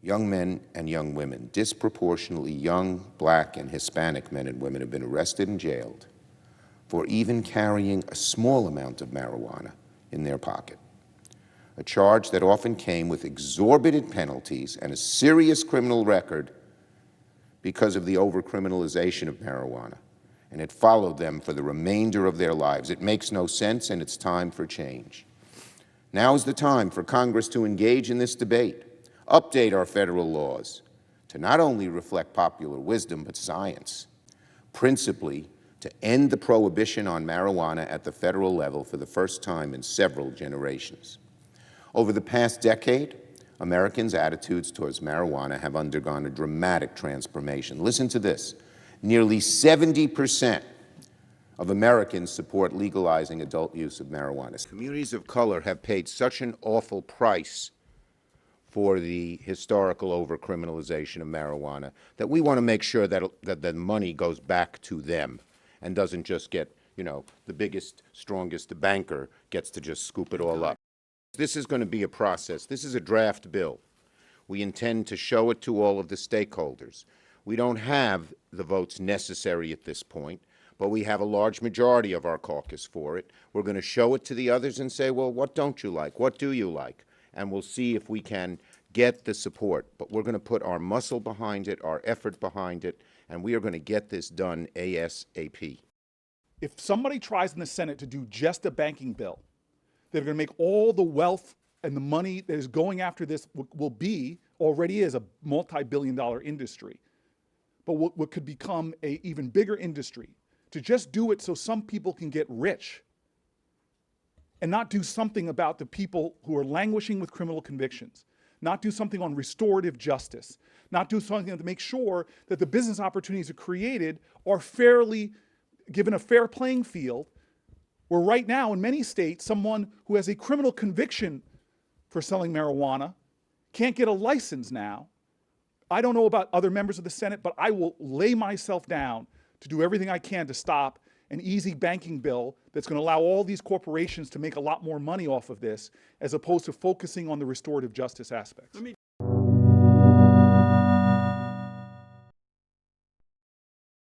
young men and young women, disproportionately young Black and Hispanic men and women, have been arrested and jailed for even carrying a small amount of marijuana in their pocket, a charge that often came with exorbitant penalties and a serious criminal record because of the overcriminalization of marijuana, and it followed them for the remainder of their lives. It makes no sense, and it's time for change. Now is the time for Congress to engage in this debate, update our federal laws to not only reflect popular wisdom, but science, principally to end the prohibition on marijuana at the federal level for the first time in several generations. Over the past decade, Americans' attitudes towards marijuana have undergone a dramatic transformation. Listen to this. Nearly 70% of Americans support legalizing adult use of marijuana. Communities of color have paid such an awful price for the historical overcriminalization of marijuana that we want to make sure that the money goes back to them and doesn't just get, the biggest, strongest banker gets to just scoop it all up. This is going to be a process. This is a draft bill. We intend to show it to all of the stakeholders. We don't have the votes necessary at this point, but we have a large majority of our caucus for it. We're going to show it to the others and say, well, what don't you like? What do you like? And we'll see if we can get the support. But we're going to put our muscle behind it, our effort behind it, and we are going to get this done ASAP. If somebody tries in the Senate to do just a banking bill, they're going to make all the wealth and the money that is going after this already is a multi-billion-dollar industry. But what could become an even bigger industry, to just do it so some people can get rich and not do something about the people who are languishing with criminal convictions, not do something on restorative justice, not do something to make sure that the business opportunities that are created are fairly given a fair playing field, where right now in many states, someone who has a criminal conviction for selling marijuana can't get a license now. I don't know about other members of the Senate, but I will lay myself down to do everything I can to stop an easy banking bill that's going to allow all these corporations to make a lot more money off of this, as opposed to focusing on the restorative justice aspects.